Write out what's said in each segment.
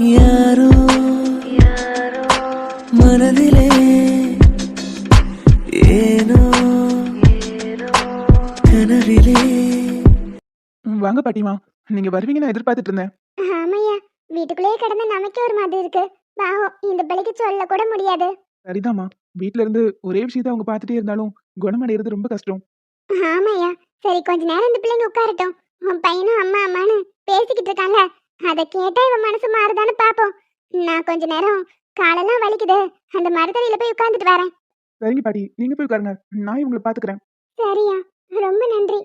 யாரோ மனதிலே ஏனோ கனவிலே. வாங்க பாட்டிமா, நீங்க வருவீங்க நான் எதிர்பார்த்துட்டு இருந்தேன். ஆமையா, வீட்டுக்குள்ளேயே கிடந்து நமக்கே ஒரு மாதிரி இருக்கு. பாவம், இந்த பிள்ளைக்கு சொல்ல கூட முடியாது. சரிதாம்மா, வீட்ல இருந்து ஒரே விஷயத்த அவங்க பார்த்துட்டே இருந்தாலும் குணமடைகிறது ரொம்ப கஷ்டம். ஆமையா, சரி கொஞ்ச நேரம் இந்த பிள்ளைங்க உட்காரட்டும். உன் பையனும் அம்மா அம்மான்னு பேசிக்கிட்டு இருக்காங்க, அதை கேட்டா இவன் மனசு மாறுதான்னு பாப்போம். நான் கொஞ்ச நேரம் காலெல்லாம் வலிக்குது, அந்த மரத்தடியில போய் உட்கார்ந்துட்டு வரேன். சரிங்க பாட்டி, நீங்க போய் உட்காருங்க, நான் இவங்களை பாத்துக்கிறேன். சரியா, ரொம்ப நன்றி.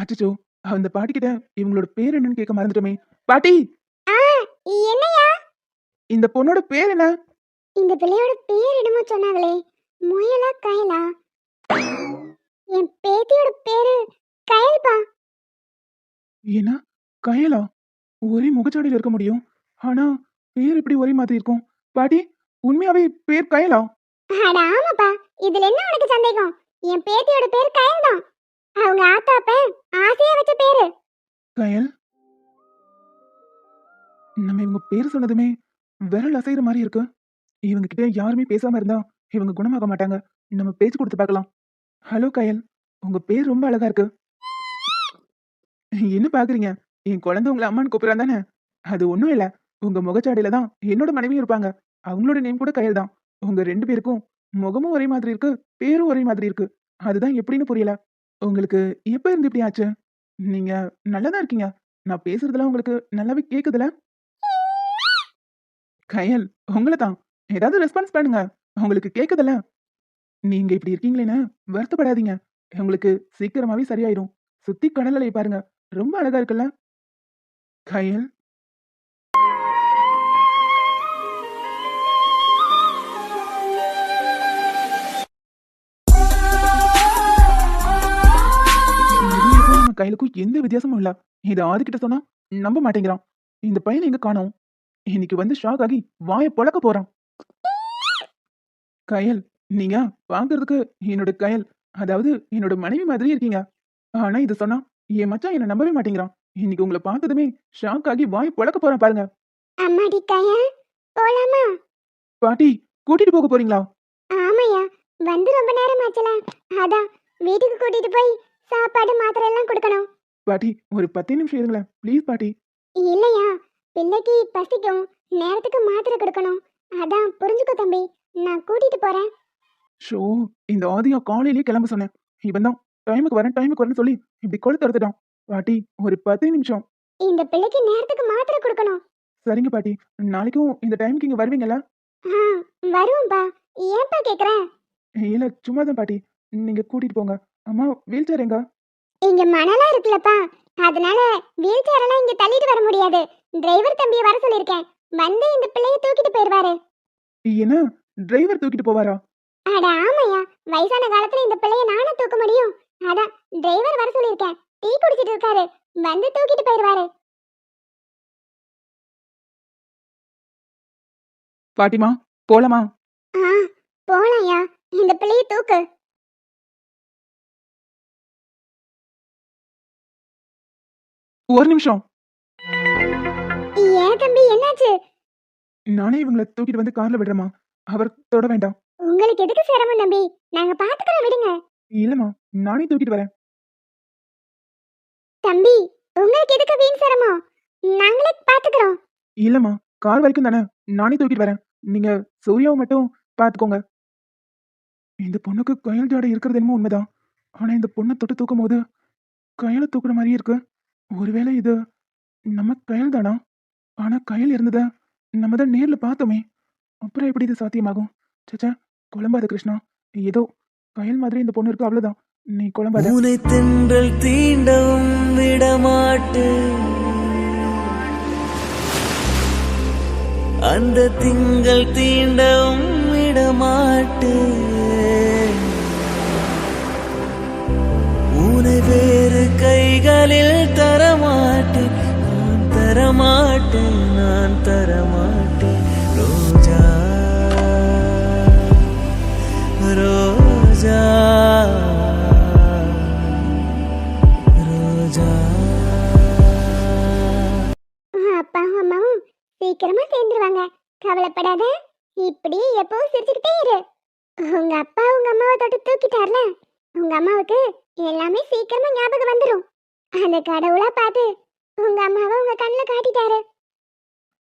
அச்சோ, அந்த பாட்டி கிட்ட இவங்களோட பேர் என்னன்னு கேட்க மறந்துட்டோமே. பாட்டி, ஆ, என்னையா? இந்த பொண்ணோட பேர் என்ன? இந்த பிள்ளையோட பேர் என்னமோ சொன்னாங்களே, முயலா கயலா? என் பேத்தியோட பேரு கயல்பா. ஏன்னா கயலா? ஒரே முகச்சாடியில் இருக்க முடியும், ஆனா பேர் எப்படி ஒரே மாதிரி இருக்கும்? பாட்டி, உண்மையாவே பேர் கயலா? அட ஆமாப்பா, இதுல என்ன உனக்கு சந்தேகம்? என் பேத்தியோட பேர் கயல் தான். அவங்க ஆத்தாப்ப ஆசையா வச்ச பேரு. கயல்? நம்ம இவங்க பேர் சொன்னதுமே விரல் அசைகிற மாதிரி இருக்கு. இவங்க கிட்ட யாருமே பேசாம இருந்தா இவங்க குணமாக மாட்டாங்க. நம்ம பேச்சு கொடுத்து பார்க்கலாம். ஹலோ கயல், உங்க பேர் ரொம்ப அழகா இருக்கு. என்ன பாக்குறீங்க? என் குழந்தை உங்களை அம்மான்னு கூப்பிடுறான் தானே? அது ஒண்ணும் இல்ல, உங்க முகச்சாடியில தான் என்னோட மனைவியும் இருப்பாங்க. அவங்களோட நேம் கூட கயல் தான். உங்க ரெண்டு பேருக்கும் முகமும் ஒரே மாதிரி இருக்கு, பேரும் ஒரே மாதிரி இருக்கு. அதுதான் எப்படின்னு புரியல. உங்களுக்கு எப்ப இருந்து இப்படி ஆச்சு? நீங்க நல்லாதான் இருக்கீங்க. நான் பேசுறதெல்லாம் உங்களுக்கு நல்லாவே கேக்குதுல? கயல், உங்களை தான். ஏதாவது ரெஸ்பான்ஸ் பண்ணுங்க. உங்களுக்கு கேக்குதுல? நீங்க இப்படி இருக்கீங்களேன்னு வருத்தப்படாதீங்க. உங்களுக்கு சீக்கிரமாவே சரியாயிடும். சுத்தி கடல் அலையை பாருங்க, ரொம்ப அழகா இருக்குல்ல? கயல், இவனுக்கும் நம்ம கையிலுக்கும் எந்த வித்தியாசமும் இல்ல. இது ஆதிக்கிட்ட சொன்னா நம்ப மாட்டேங்கிறான். இந்த பையனை எங்க காணோம்? இன்னைக்கு வந்து ஷாக் ஆகி வாயை பொளக்க போறான். கயல், நீங்க பாக்குறதுக்கு என்னோட கயல், அதாவது என்னோட மனைவி மாதிரி இருக்கீங்க. ஆனா இது சொன்னா என் மச்சான் என்ன நம்பவே மாட்டேங்கிறான். இன்னைக்கு உங்களை பார்த்ததுமே ஷாக் ஆகி வாய் பொளக்க போறான் பாருங்க. அம்மாடி கயல், போலாமா? பாட்டி, கூட்டிட்டு போக போறீங்களா? ஆமையா, வந்து ரொம்ப நேரம் ஆச்சுல, அதான் வீட்டுக்கு கூட்டிட்டு போய் சாப்பாடு மாத்திரை எல்லாம் கொடுக்கணும். பாட்டி, ஒரு 10 நிமிஷம் இருங்களேன் ப்ளீஸ் பாட்டி. இல்லையா, பிள்ளைக்கு பசிக்கும், நேரத்துக்கு மாத்திரை கொடுக்கணும். அதான் புரிஞ்சுக்கோ தம்பி, நான் கூட்டிட்டு போறேன். ஷோ, இந்த ஆதியா காலையிலேயே கிளம்ப சொன்னேன். இவன் தான் டைமுக்கு வரேன்னு சொல்லி இப்படி கொழுத்து எடுத்துட்டான். பாட்டி, ஒரு 10 நிமிஷம். இந்த பிள்ளைக்கு நேரத்துக்கு மாத்திரை கொடுக்கணும். சரிங்க பாட்டி, நாளைக்கும் இந்த டைமுக்கு இங்க வருவீங்களா? ஆ, வருவோம்பா. ஏன்பா கேக்குற? இல்ல, சும்மா தான் பாட்டி, நீங்க கூட்டிட்டு போங்க. அம்மா, வீல் சேர் எங்க? இங்க மணலா இருக்குல்லப்பா, அதனால வீல் சேர் எல்லாம் இங்க தள்ளிட்டு வர முடியாது. டிரைவர் தம்பியை வர சொல்லிருக்கேன், வந்து இந்த பிள்ளையை தூக்கிட்டு போயிருவாரு. என்ன, டிரைவர் தூக்கிட்டு போவாரா? அட ஆமையா, வயசான காலத்துல இந்த பிள்ளைய நானே தூக்க முடியும். அதான் டிரைவர் வர சொல்லிருக்கேன், டீ குடிச்சிட்டு இருக்காரு, வந்து தூக்கிட்டு போயிருவாரு. பாட்டிமா, போலாமா? ஆ, போலாம்யா, இந்த பிள்ளைய தூக்கு. ஒரு நிமிஷம். ஏன் தம்பி, என்னாச்சு? நானே இவங்களை தூக்கிட்டு வந்து கார்ல விடுறேமா, அவர் தொட வேண்டாம். உங்களுக்கு எதுக்கு சிரமம் தம்பி, நாங்க பாத்துக்கிறோம், விடுங்க. இல்லம்மா, நானே தூக்கிட்டு வரேன். தம்பி, உங்களுக்கு எதுக்கு வீண் சிரமம், நாங்களே பாத்துக்கிறோம். இல்லம்மா, கார் வரைக்கும் தானே, நானே தூக்கிட்டு வரேன். நீங்க சூர்யாவை மட்டும் பாத்துக்கோங்க. இந்த பொண்ணுக்கு கயல் ஜாடை இருக்கிறது என்னமோ உண்மைதான். ஆனா இந்த பொண்ணை தொட்டு தூக்கும் போது கயலை தூக்குற மாதிரியே இருக்கு. ஒருவேளை இது நம்ம கயல் தானா? ஆனா கயல் இருந்தத நம்ம தான் நேர்ல பார்த்தோமே. அப்புறம் எப்படி இது சாத்தியமாகும்? சச்சா, குழம்பாத கிருஷ்ணா. ஏதோ கயல் மாதிரி இந்த பொண்ணு இருக்கு, அவ்வளவுதான். நீ குழம்பாத. உனை தென்றல் தீண்டவும் விடமாட்டு, அந்த திங்கள் தீண்டவும் விடமாட்டு, உனை வேறு கைகளில் தரமாட்டேன், நான் தரமாட்டேன், நான் தரமாட்டேன். ரோஜா ரோஜா ரோஜா. அப்பா, சீக்கிரமா சேர்ந்துருவாங்க. கவலைப்படாத. இப்படியே எப்பவும் சிரிச்சுக்கிட்டே இரு. உங்க அப்பா உங்க அம்மாவை தொட்டு தூக்கிட்டார்ல, உங்க அம்மாவுக்கு எல்லாமே சீக்கிரமா ஞாபகம் வந்துரும். அந்த கடவுளா பார்த்து உங்க அம்மாவை உங்க கண்ணுல காட்டிட்டாரு.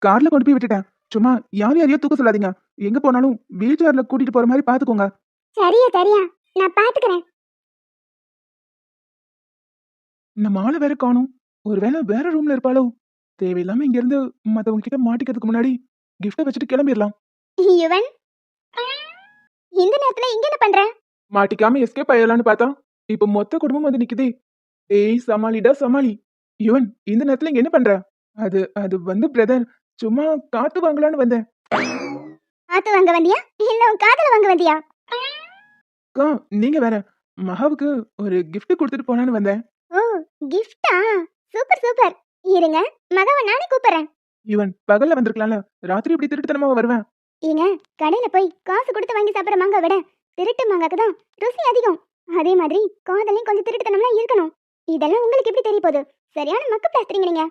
கார்ல கொண்டு போய் விட்டுட்டேன். சும்மா யார் யாரையோ தூக்க சொல்லாதீங்க. எங்க போனாலும் வீல் சேர்ல கூட்டிட்டு போற மாதிரி பாத்துக்கோங்க. சரியா சரியா, நான் பாத்துக்கிறேன். நம்ம ஆளு வேற காணும். ஒருவேளை வேற ரூம்ல இருப்பாளோ? தேவையில்லாம இங்க இருந்து மத்தவங்க கிட்ட மாட்டிக்கிறதுக்கு முன்னாடி கிஃப்ட வச்சுட்டு கிளம்பிடலாம். யுவன், இந்த நேரத்துல இங்க என்ன பண்ற? மாட்டிக்காம எஸ்கேப் ஆயிடலான்னு பார்த்தா இப்ப மொத்த குடும்பம் வந்து நிக்குதே. ஏய் சமாளிடா சமாளி. யுவன், இந்த நேரத்துல இங்க என்ன பண்ற? அது அது வந்து பிரதர், சும்மா காத்து வாங்கலான்னு வந்தேன். ஆத்து வாங்க வந்தியா இல்ல உன் காதல வாங்க வந்தியா? அக்கா, நீங்க வேற. மகாவுக்கு ஒரு கிஃப்ட் கொடுத்துட்டு போனான்னு வந்தேன். ஓ, கிஃப்டா? Super super. இருங்க, மகவை நானே கூப்பிடுறேன். யுவன், பகல்ல வந்திருக்கலாம்ல. ராத்திரி இப்படி திருட்டுத்தனமா வருவேன். ஏங்க, கடையில போய் காசு கொடுத்து வாங்கி சாப்பிடுற மாங்காய் விட திருட்டு மாங்காக்கு தான் ருசி அதிகம். அதே மாதிரி காதலையும் கொஞ்சம் திருட்டுத்தனம்லாம் இருக்கணும். இதெல்லாம் உங்களுக்கு எப்படி தெரிய போகுது? சரியான மக்கு பிளாஸ்டரிங்க நீங்க.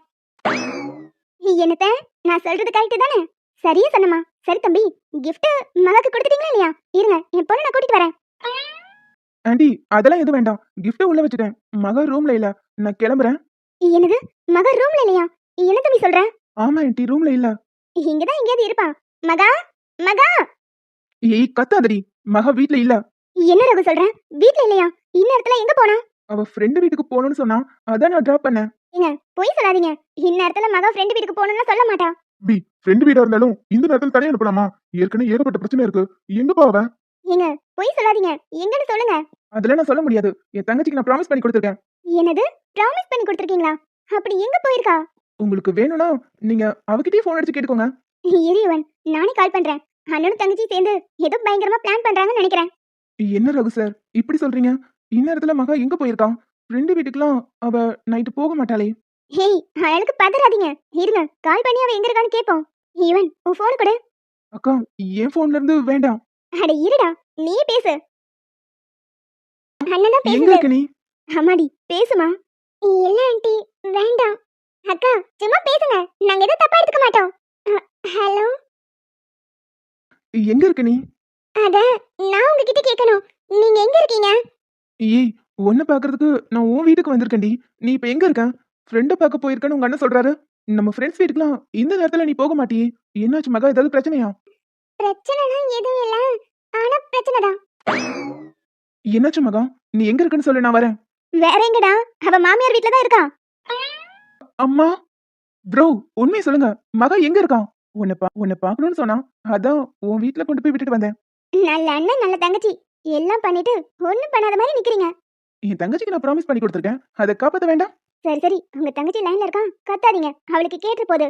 என்னத்த, நான் சொல்றது கரெக்ட் தானே? சரியா சொன்னமா. சரி தம்பி, gift மகாக்கு கொடுத்துட்டீங்களா இல்லையா? இருங்க, என் பொண்ணு நான் கூட்டிட்டு வரேன். ஆண்டி, அதெல்லாம் எதுவும் வேண்டாம். கிஃப்ட் உள்ள வச்சுட்டேன். மகா ரூம்ல இல்ல. நான் கிளம்புறேன். என்னது, மகா ரூம்ல இல்லையா? என்ன தம்பி சொல்ற? ஆமா ஆண்டி, ரூம்ல இல்ல. இங்கதான் எங்கேயாவது இருப்பா. மகா, மகா. ஏய் கத்தாதடி. மகா வீட்ல இல்ல. என்ன ரகு சொல்ற? வீட்ல இல்லையா? இந்நேரத்துல எங்க போனா? அவ ஃப்ரெண்டு வீட்டுக்கு போகணும்னு சொன்னா, அதான் நான் டிராப் பண்ணேன். ஏங்க, பொய் சொல்லாதீங்க. இந்நேரத்துல மகா ஃப்ரெண்டு வீட்டுக்கு போகணும்னு சொல்ல மாட்டா. பி, ஃப்ரெண்டு வீடா இருந்தாலும் இந்த நேரத்துல தனியா அனுப்பலாமா? ஏற்கனவே ஏகப்பட்ட பிரச்சனை இருக்கு. எங்க போவ? ஏங்க, பொய் சொல்லாதீங்க. எங்கன்னு சொல்லுங்க. அதெல்லாம் நான் சொல்ல முடியாது. என் தங்கச்சிக்கு நான் ப்ராமிஸ் பண்ணி கொடுத்துருக்கேன். என்னது, ப்ராமிஸ் பண்ணி கொடுத்துருக்கீங்களா? அப்படி எங்க போயிருக்கா? உங்களுக்கு வேணும்னா நீங்க அவகிட்டயே ஃபோன் அடிச்சு கேட்டுக்கோங்க. இரியவன், நானே கால் பண்றேன். அண்ணனும் தங்கச்சி சேர்ந்து ஏதோ பயங்கரமா பிளான் பண்றாங்கன்னு நினைக்கிறேன். என்ன ரகு சார் இப்படி சொல்றீங்க? இந்நேரத்துல மகா எங்க போயிருக்கான்? ஃப்ரெண்டு வீட்டுக்குலாம் அவ நைட்டு போக மாட்டாளே. ஹேய், அழலுக்கு பதறாதீங்க. இருங்க, கால் பண்ணி அவ எங்க இருக்கான்னு கேட்போம். ஈவன், உன் போன் கொடு. அக்கா, என் போன்ல இருந்து வேண்டாம். அட இருடா, நீ பேசு. அண்ணன் தான் எங்க பேசுது. இருக்க நீ? அம்மாடி, பேசுமா. இல்ல ஆண்டி, வேண்டாம். அக்கா, சும்மா பேசுங்க. நாங்க எதுவும் தப்பா எடுத்துக்க மாட்டோம். ஹலோ. எங்க இருக்க நீ? அத நான் உங்ககிட்ட கேட்கணும். நீங்க எங்க இருக்கீங்க? ஏய், உன்னை பாக்குறதுக்கு நான் உன் வீட்டுக்கு வந்திருக்கேன்டி. நீ இப்ப எங்க இருக்க? ஃப்ரெண்ட பார்க்க போயிருக்கேன்னு உங்க அண்ணன் சொல்றாரு. நம்ம ஃப்ரெண்ட்ஸ் வீட்டுக்குலாம் இந்த நேரத்துல நீ போக மாட்டியே. என்னாச்சு மகா, ஏதாவது பிரச்சனையா? பிரச்சனைலாம் எதுவும் இல்ல. ஆனா பிரச்சனை தான். என்னாச்சு மகா? நீ எங்க இருக்குன்னு சொல்லு, நான் வரேன். வேற எங்கடா? அவ மாமியார் வீட்ல தான் இருக்கா. அம்மா, ப்ரோ, உண்மையை சொல்லுங்க. மகா எங்க இருக்கான்? உன்னை பார்க்கணும்னு சொன்னா, அதான் உன் வீட்டுல கொண்டு போய் விட்டுட்டு வந்தேன். நல்ல அண்ணன், நல்ல தங்கச்சி எல்லாம் பண்ணிட்டு ஒண்ணும் பண்ணாத மாதிரி நிக்கிறீங்க. என் தங்கச்சிக்கு நான் ப்ராமிஸ் பண்ணி கொடுத்துருக்கேன். அதை காப்பாத்த வேண்டாம்? சரி சரி, உங்க தங்கச்சி லைன்ல இருக்கா, கத்தாதீங்க. அவளுக்கு கேட்டு போகுது.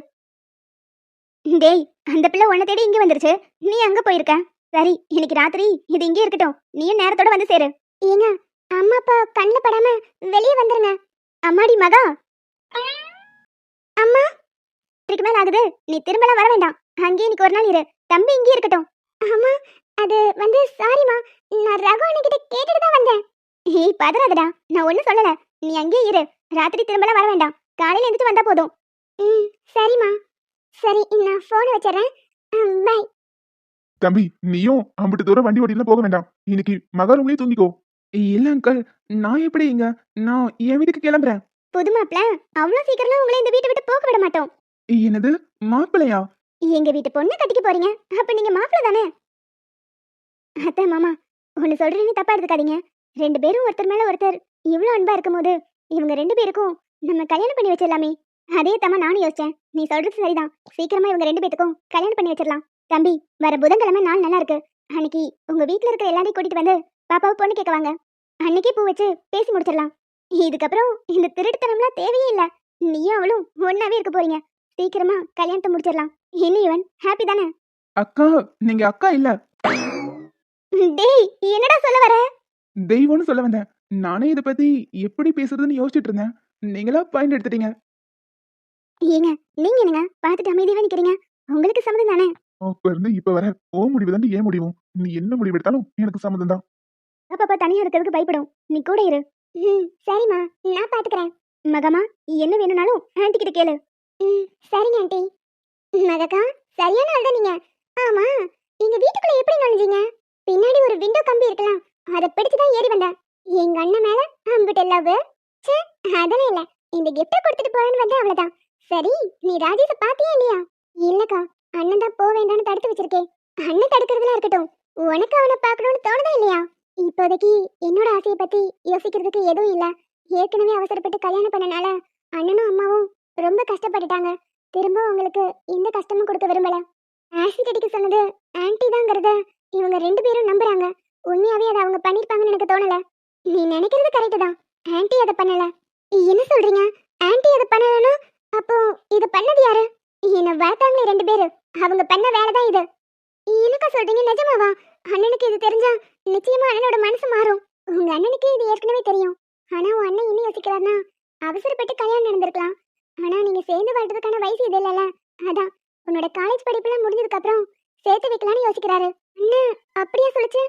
டேய், அந்த பிள்ளை உன்னை தேடி இங்க வந்துருச்சு. நீ அங்க போயிருக்க. சரி, இன்னைக்கு ராத்திரி இது இங்கே இருக்கட்டும். நீயும் நேரத்தோட வந்து சேரு. ஏங்க, அம்மா அப்பா கண்ணுல படாம வெளியே வந்துருங்க. அம்மாடி மகா. அம்மா, இதுக்கு மேல ஆகுது. நீ திரும்பலாம் வர வேண்டாம். அங்கேயே இன்னைக்கு ஒரு நாள் இரு. தம்பி இங்கே இருக்கட்டும். அம்மா, அது வந்து சாரிமா. நான் ரகு அண்ணகிட்ட கேட்டுட்டு தான் வந்தேன். ஏய் பதறாதடா, நான் ஒன்னும் சொல்லல. நீ அங்கேயே இரு. ராத்திரி திரும்பலாம் வர வேண்டாம். காலையில எந்திரிச்சு வந்தா போதும். சரிம்மா. சரி, நான் போன் வச்சிடறேன். பை. தம்பி, நீயும் அம்பிட்டு தூரம் வண்டி ஓட்டில போக வேண்டாம். இன்னைக்கு மகா ரூம்லயே தூங்கிக்கோ. இல்ல அங்கிள், நான் எப்படி இங்க? நான் என் வீட்டுக்கு கிளம்புறேன். புது மாப்பிள்ள, அவ்வளவு சீக்கிரமா உங்களை இந்த வீட்டை விட்டு போக விட மாட்டோம். என்னது, மாப்பிள்ளையா? எங்க வீட்டு பொண்ணு கட்டிக்க போறீங்க. அப்ப நீங்க மாப்பிள்ள தானே? அத்தை மாமா, ஒன்னு சொல்றேன்னு தப்பா எடுத்துக்காதீங்க. ரெண்டு பேரும் ஒருத்தர் மேல ஒருத்தர் இவ்வளவு அன்பா இருக்கும்போது இவங்க ரெண்டு பேருக்கும் நம்ம கல்யாணம் பண்ணி வச்சிடலாமே. அதே தம்மா நானும் யோசிச்சேன். நீ சொல்றது சரிதான். சீக்கிரமா இவங்க ரெண்டு பேத்துக்கும் கல்யாணம் பண்ணி வச்சிடலாம். தம்பி, வர புதன்கிழமை நாள் நல்லா இருக்கு. அன்னைக்கு உங்க வீட்டுல இருக்கிற எல்லாரையும் கூட்டிட்டு வந்து பாப்பாவை பொண்ணு கேட்க வாங்க. அன்னைக்கே பூ வச்சு பேசி முடிச்சிடலாம். இதுக்கப்புறம் இந்த திருட்டுத்தனம்லாம் தேவையே இல்ல. நீயும் அவளும் ஒன்னாவே இருக்க போறீங்க. சீக்கிரமா கல்யாணத்தை முடிச்சிடலாம். என்ன இவன், ஹாப்பி தானே? அக்கா, நீங்க அக்கா இல்ல. டேய், என்னடா சொல்ல வர? தெய்வம்னு சொல்ல வந்தேன். நானே இதை பத்தி எப்படி பேசுறதுன்னு யோசிச்சுட்டு இருந்தேன். நீங்களா பாயிண்ட் எடுத்துட்டீங்க. ஏங்க, நீங்க என்னங்க பார்த்துட்டு அமைதியா நிக்கிறீங்க? உங்களுக்கு சம்மதம் தானே? அப்ப இருந்து இப்ப வர ஓ முடிவு தான் ஏன் முடியும். நீ என்ன முடிவு எடுத்தாலும் எனக்கு சம்மதம் தான். அப்பா தனியா இருக்கிறதுக்கு பயப்படும். நீ கூட இரு. சரிம்மா, நான் பாத்துக்கிறேன். மகமா, என்ன வேணும்னாலும் ஆண்டி கிட்ட கேளு. சரிங்க ஆண்டி. மகக்கா சரியான ஆள் தான் நீங்க. ஆமா, எங்க வீட்டுக்குள்ள எப்படி நுழைஞ்சீங்க? பின்னாடி ஒரு விண்டோ கம்பி இருக்கலாம், அதை பிடிச்சு தான் ஏறி வந்தேன். எங்க அண்ணன் மேல அம்பிட்டு லவ். ச்சே, அதெல்லாம் இல்ல. இந்த கிஃப்ட் கொடுத்துட்டு போறேன்னு வந்தேன், அவ்வளவுதான். சரி, நீ ராஜேஷை பாத்தியா இல்லையா? இல்லக்கா, அண்ணன் தான் போக வேண்டாம்னு தடுத்து வச்சிருக்கேன். அண்ணன் தடுக்கிறதுலாம் இருக்கட்டும், உனக்கு அவனை பார்க்கணும்னு தோணுதா இல்லையா? இப்போதைக்கு என்னோட ஆசையை பத்தி யோசிக்கிறதுக்கு எதுவும் இல்ல. ஏற்கனவே அவசரப்பட்டு கல்யாணம் பண்ணனால அண்ணனும் அம்மாவும் ரொம்ப கஷ்டப்பட்டுட்டாங்க. திரும்ப அவங்களுக்கு எந்த கஷ்டமும் கொடுக்க விரும்பல. ஆசிட் அடிக்க சொன்னது ஆன்ட்டி தாங்கிறத இவங்க 2 பேரும் நம்புறாங்க. உண்மையாவே அதை அவங்க பண்ணிருப்பாங்கன்னு எனக்கு தோணல. நீ நினைக்கிறது கரெக்டு தான், ஆன்ட்டி அதை பண்ணல. என்ன சொல்றீங்க? ஆன்ட்டி அதை பண்ணலன்னா அப்போ இது பண்ணது யாரு? என்ன வளர்த்தாங்களே 2 பேரு, அவங்க பண்ண வேலை தான் இது. என்னக்கா சொல்றீங்க? நிஜமாவா? அண்ணனுக்கு இது தெரிஞ்சா நிச்சயமா அண்ணனோட மனசு மாறும். உங்க அண்ணனுக்கு இது ஏற்கனவே தெரியும். ஆனா உன் அண்ணன் என்ன யோசிக்கிறாருன்னா, அவசரப்பட்டு கல்யாணம் நடந்திருக்கலாம். ஆனா நீங்க சேர்ந்து வாழ்றதுக்கான வயசு இது இல்லைல்ல. அதான் உன்னோட காலேஜ் படிப்புலாம் முடிஞ்சதுக்கு அப்புறம் சேர்த்து வைக்கலாம்னு யோசிக்கிறாரு. அண்ணன் அப்படியே சொல்லுச்சு.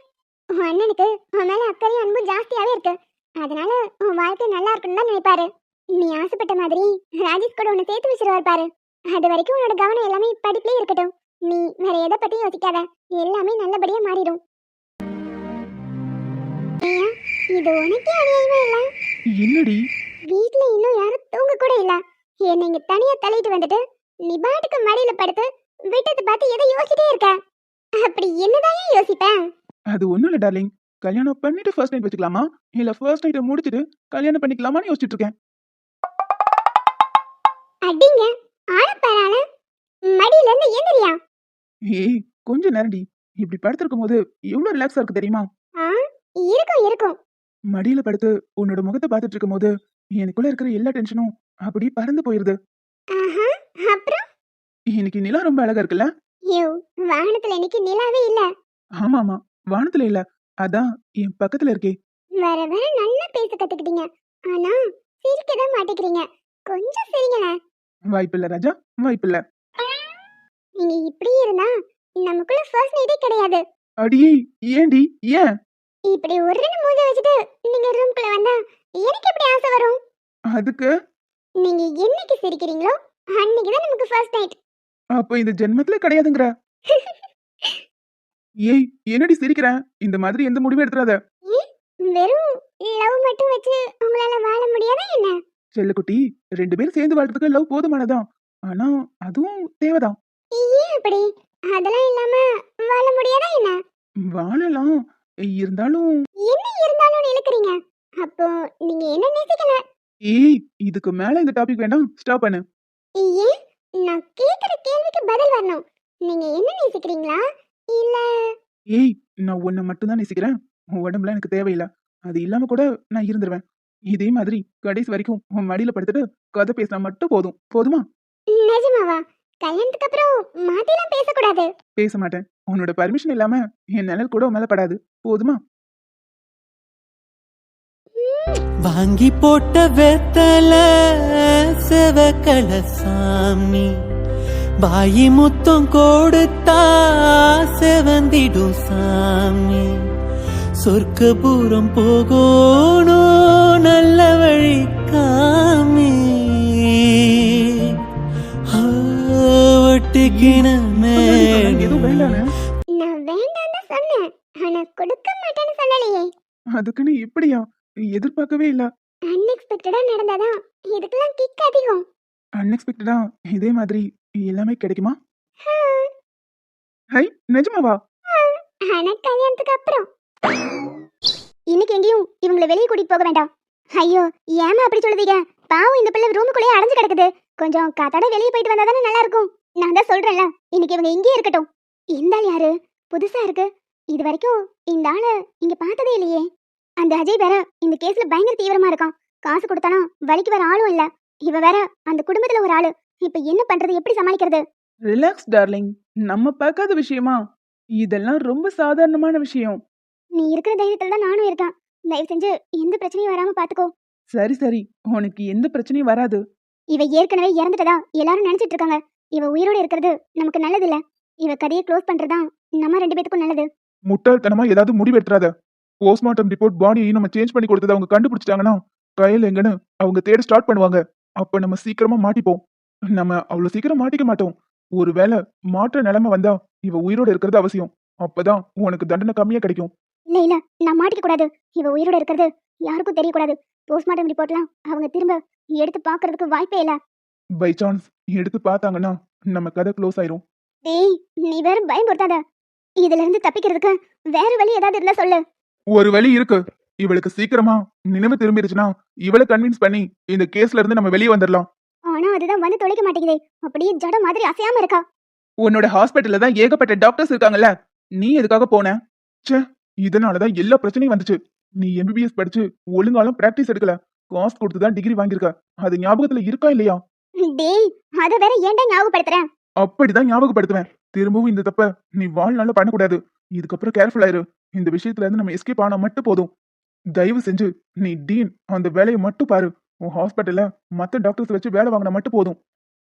உன் அண்ணனுக்கு உன் மேல அக்கறையும் அன்பும் ஜாஸ்தியாவே இருக்கு. அதனால உன் வாழ்க்கை நல்லா இருக்குன்னு தான் நினைப்பாரு. நீ ஆசைப்பட்ட மாதிரி ராஜேஷ் கூட உன்னை சேர்த்து வச்சிருவாரு பாரு. அது வரைக்கும் உன்னோட கவனம் எல்லாமே படிப்புலயே இருக்கட்டும். நீ வேற எதை பத்தியும் யோசிக்காத, எல்லாமே நல்லபடியா மாறிடும். ஐயா, இது உனக்கே அநியாயமா இல்ல? என்னடி? வீட்ல இன்னும் யாரும் தூங்க கூட இல்ல. என்னை இங்க தனியா தள்ளிட்டு வந்துட்டு நீ பாட்டுக்கு மடியில படுத்து விட்டத்தை பார்த்து எதை யோசிச்சிட்டே இருக்க? அப்படி என்னதான் யோசிப்பேன்? அது ஒண்ணும் இல்ல டார்லிங். கல்யாணம் பண்ணிட்டு ஃபர்ஸ்ட் நைட் வச்சுக்கலாமா, இல்ல ஃபர்ஸ்ட் நைட்டை முடிச்சிட்டு கல்யாணம் பண்ணிக்கலாமான்னு யோசிச்சுட்டு இருக்கேன். அடிங்க ஆளப்பாரால மடியில இருந்து எந்திரியா. ஏய், கொஞ்சம் நேரடி. இப்படி படுத்திருக்கும் போது எவ்வளவு ரிலாக்ஸா இருக்கு தெரியுமா? ஆ, இருக்கும் இருக்கும். மடியில படுத்து உன்னோட முகத்தை பார்த்துட்டு இருக்கும் போது எனக்குள்ள இருக்கிற எல்லா டென்ஷனும் அப்படி பறந்து போயிருது. ஆஹா, அப்புறம் இன்னைக்கு நிலா ரொம்ப அழகா இருக்குல்ல? யோ, வானத்துல இன்னைக்கு நிலாவே இல்ல. ஆமா ஆமா, வானத்துல இல்ல, அதான் என் பக்கத்துல இருக்கே. வர வர நல்லா பேச கத்துக்கிட்டீங்க. ஆனா சிரிக்கதான் மாட்டேங்கிறீங்க. கொஞ்சம் சிரிங்களேன். வாய்ப்பில்ல ராஜா, வாய்ப்பில்ல. நீங்க இப்படி இருந்தா நமக்குள்ள ஃபர்ஸ்ட் நைட்டே கிடையாது. அடியே, ஏண்டி? ஏன்? இப்படி ஒரு மூஞ்ச வச்சுட்டு நீங்க ரூம்குள்ள வந்தா எனக்கு எப்படி ஆசை வரும்? அதுக்கு நீங்க என்னைக்கு சிரிக்கிறீங்களோ அன்னைக்கு தான் நமக்கு ஃபர்ஸ்ட் நைட். அப்ப இந்த ஜென்மத்துல கிடையாதுங்கற? ஏய், என்னடி சிரிக்கிற? இந்த மாதிரி எந்த முடிவும் எடுத்துறாத. வெறும் லவ் மட்டும் வச்சு உங்களால வாழ முடியாதா என்ன? செல்லக்குட்டி, 2 பேரும் சேர்ந்து வாழ்றதுக்கு லவ் போதுமானதான். ஆனா அதுவும் தேவைதான். ஏன் அப்படி? அதெல்லாம் இல்லாம வாழ முடியாதா என்ன? வாழலாம், இருந்தாலும். என்ன இருந்தாலும் இழுக்குறீங்க. அப்போ நீங்க என்ன நேசிக்கல? ஏய், இதுக்கு மேல இந்த டாபிக் வேண்டாம், ஸ்டாப் பண்ணு. ஏன்? நான் கேக்குற கேள்விக்கு பதில் வரணும். நீங்க என்ன நேசிக்கிறீங்களா இல்ல? ஏய், நான் உன்னை மட்டும்தான் நேசிக்கிறேன். உன் உடம்புல எனக்கு தேவையில்லை. அது இல்லாம கூட நான் இருந்துருவேன். இதே மாதிரி கடைசி வரைக்கும் உன் மடியில படுத்துட்டு கதை பேசினா மட்டும் போதும். போதுமா? நிஜமாவா? கல்யாணத்துக்கு அப்புறம் மாத்திலாம் பேசக்கூடாது. பேச மாட்டேன். உன்னோட பர்மிஷன் இல்லாம என் நிழல் கூட உன் மேல படாது. போதுமா? வாங்கி போட்ட வெத்தல செவக்கல சாமி, வாயி முத்தம் கொடுத்தா செவந்திடும் சாமி, சொர்க்கபுரம் போகணும் நல்ல வழி காமி, ஒட்டிக்கின எதுவும் வேண்டானே. நான் வேண்டாம் தான் சொன்னேன். ஆனா கொடுக்க மாட்டேன்னு சொல்லலையே. அதுக்குன்னு இப்படியா? எதிர்பார்க்கவே இல்ல. அன்எக்ஸ்பெக்டடா நடந்ததா இதுக்கெல்லாம் கிக் அதிகம். அன்எக்ஸ்பெக்டடா இதே மாதிரி எல்லாமே கிடைக்குமா? ஹை, நிஜமாவா? ஆனா கல்யாணத்துக்கு அப்புறம். இன்னைக்கு எங்கேயும் இவங்களை வெளியே கூட்டிட்டு போக வேண்டாம். ஐயோ, ஏமா அப்படி சொல்லுவீங்க? பாவம், இந்த பிள்ளை ரூமுக்குள்ளேயே அடைஞ்சு கிடக்குது. கொஞ்சம் காத்தாட வெளியே போயிட்டு வந்தா தானே நல்லா இருக்கும். நான் தான் சொல்றேன்ல, இன்னைக்கு இவங்க இங்கேயே இருக்கட்டும். இந்த ஆள் யாரு? புதுசா இருக்கு. இது வரைக்கும் இந்த ஆளை இங்க பார்த்ததே இல்லையே. அந்த அஜய் வேற இந்த கேஸ்ல பயங்கர தீவிரமா இருக்கான். காசு கொடுத்தாலும் வலிக்கு வர ஆளும் இல்ல. இவ வேற அந்த குடும்பத்துல ஒரு ஆளு. இப்ப என்ன பண்றது, எப்படி சமாளிக்கிறது? ரிலாக்ஸ் டார்லிங், நம்ம பார்க்காத விஷயமா? இதெல்லாம் ரொம்ப சாதாரணமான விஷயம். நீ இருக்கிற தைரியத்துல தான் நானும் இருக்கேன். தயவு செஞ்சு எந்த பிரச்சனையும் வராம பாத்துக்கோ. சரி சரி, உனக்கு எந்த பிரச்சனையும் வராது. இவ ஏற்கனவே இறந்துட்டதா எல்லாரும் நினைச்சிட்டு இருக்காங்க. இவ உயிரோட இருக்கிறது நமக்கு நல்லது இல்ல. இவ கதையை க்ளோஸ் பண்றதா நம்ம 2 பேத்துக்கும் நல்லது. முட்டாள்தனமா ஏதாவது முடிவு எடுத்துறாத. போஸ்ட்மார்ட்டம் ரிப்போர்ட் பாடியை நம்ம சேஞ்ச் பண்ணி கொடுத்ததை அவங்க கண்டுபிடிச்சிட்டாங்கன்னா கையில் எங்கன்னு அவங்க தேட ஸ்டார்ட் பண்ணுவாங்க. அப்ப நம்ம சீக்கிரமா மாட்டிப்போம். நம்ம அவ்வளவு சீக்கிரம் மாட்டிக்க மாட்டோம். ஒருவேளை மாற்ற நிலைமை வந்தா இவ உயிரோட இருக்கிறது அவசியம். அப்பதான் உனக்கு தண்டனை கம்மியா கிடைக்கும். இல்ல இல்ல, நான் மாட்டிக்க கூடாது. இவ உயிரோட இருக்கிறது யாருக்கும் தெரியக்கூடாது. போஸ்ட்மார்ட்டம் ரிப்போர்ட்லாம் அவங்க திரும்ப எடுத்து பார்க்கிறதுக்கு வாய்ப்பே இல்ல. பை சான்ஸ் எடுத்து பார்த்தாங்கன்னா நம்ம கதை க்ளோஸ் ஆயிரும். டேய், நீ வேற பயமுறுத்தாத. இதுல இருந்து தப்பிக்கிறதுக்கு வேற வழி ஏதாவது இருந்தா சொல்லு. ஒரு வழி இருக்கு. இவளுக்கு சீக்கிரமா நினைவு திரும்பிருச்சுன்னா இவளை கன்வின்ஸ் பண்ணி இந்த கேஸ்ல இருந்து நம்ம வெளியே வந்துடலாம். ஆனா அதுதான் வந்து தொலைக்க மாட்டேங்குதே. அப்படியே ஜட மாதிரி அசையாம இருக்கா. உன்னோட ஹாஸ்பிட்டல்ல தான் ஏகப்பட்ட டாக்டர்ஸ் இருக்காங்கல்ல, நீ எதுக்காக போன? ச்சே, இதனாலதான் எல்லா பிரச்சனையும் வந்துச்சு. நீ எம்பிபிஎஸ் படிச்சு ஒழுங்காலும் பிராக்டிஸ் எடுக்கல, காசு கொடுத்துதான் டிகிரி வாங்கியிருக்க. அது ஞாபகத்துல இருக்கா இல்லையா? டேய், அத வேற ஏன்டா ஞாபகப்படுத்துறேன்? அப்படிதான் ஞாபகப்படுத்துவேன். திரும்பவும் இந்த தப்ப நீ வாழ்நாள பண்ணக்கூடாது. இதுக்கப்புறம் கேர்ஃபுல் ஆயிரு. இந்த விஷயத்துல இருந்து நம்ம எஸ்கேப் ஆனா மட்டும் போதும். தயவு செஞ்சு நீ டீன் அந்த வேலையை மட்டும் பாரு. உன் ஹாஸ்பிட்டல்ல மத்த டாக்டர்ஸ் வச்சு வேலை வாங்கினா மட்டும் போதும்.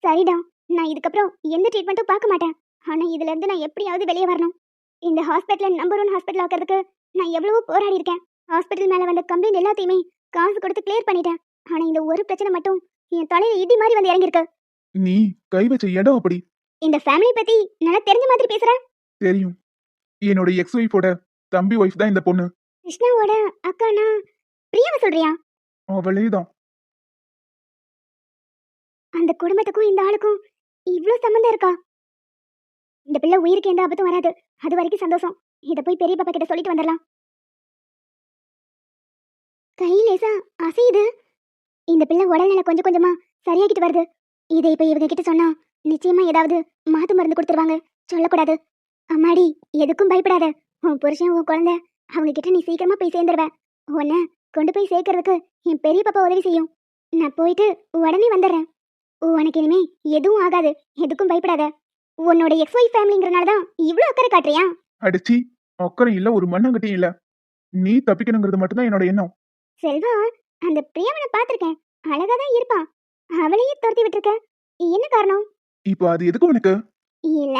சரிடா, நான் இதுக்கப்புறம் எந்த ட்ரீட்மெண்ட்டும் பார்க்க மாட்டேன். ஆனா இதுல இருந்து நான் எப்படியாவது வெளியே வரணும். இந்த ஹாஸ்பிட்டல் நம்பர் 1 ஹாஸ்பிட்டல் ஆக்கிறதுக்கு நான் எவ்வளவோ போராடி இருக்கேன். ஹாஸ்பிட்டல் மேல வந்த கம்ப்ளைண்ட் எல்லாத்தையுமே காசு கொடுத்து கிளியர் பண்ணிட்டேன். ஆனா இந்த ஒரு பிரச்சனை மட்டும் என் தலையில இடி மாதிரி வந்து இறங்கிருக்கு. நீ கை வச்ச இடம் அப்படி. இந்த ஃபேமிலி பத்தி நல்லா தெரிஞ்ச மாதிரி பேசுற. தெரியும். என்னோட எக்ஸ் ஒய்ஃபோட தம்பி ஒய்ஃப் தான் இந்த பொண்ணு. கிருஷ்ணாவோட அக்கானா பிரியாவை சொல்றியா? அவளேதான். அந்த குடும்பத்துக்கும் இந்த ஆளுக்கும் இவ்ளோ சம்பந்தம் இருக்கா? இந்த பிள்ளை உயிருக்கு எந்த ஆபத்தும் வராது. அது வரைக்கும் சந்தோஷம். இத போய் பெரிய பாப்பா கிட்ட சொல்லிட்டு வந்துடலாம். கை லேசா அசையுது. இந்த பிள்ளை உடல்நிலை கொஞ்சம் கொஞ்சமா சரியாகிட்டு வருது. இதை இப்ப இவங்க கிட்ட சொன்னா நிச்சயமா ஏதாவது மாத்து மருந்து கொடுத்துருவாங்க. சொல்லக்கூடாது. அம்மாடி, எதுக்கும் பயப்படாத. உன் புருஷன் உன் குழந்தை அவங்க கிட்ட நீ சீக்கிரமா போய் சேர்ந்துருவ. உன்னை கொண்டு போய் சேர்க்கறதுக்கு என் பெரிய பாப்பா உதவி செய்யும். நான் போயிட்டு உடனே வந்துடுறேன். உனக்கு இனிமே எதுவும் ஆகாது. எதுக்கும் பயப்படாத. உன்னோட எக்ஸ் ஒய் ஃபேமிலிங்கிறனால தான் இவ்ளோ அக்கறை காட்டுறியா? அடிச்சி அக்கறை இல்ல, ஒரு மண்ணங்கட்டியும் இல்ல. நீ தப்பிக்கணுங்கிறது மட்டும்தான் என்னோட எண்ணம். செல்வா, அந்த பிரியாவனை பார்த்திருக்கேன். அழகா தான் இருப்பான். அவளையே துரத்தி விட்டுருக்க. என்ன காரணம்? இப்போ அது எதுக்கு உனக்கு? இல்ல,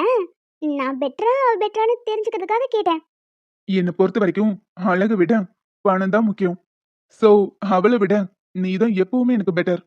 நான் பெட்டரான்னு தெரிஞ்சுக்கிறதுக்காக கேட்டேன். என்னை பொறுத்த வரைக்கும் அழகு விட பணம் தான் முக்கியம். சோ அவளை விட நீ தான் எப்பவுமே எனக்கு பெட்டர்.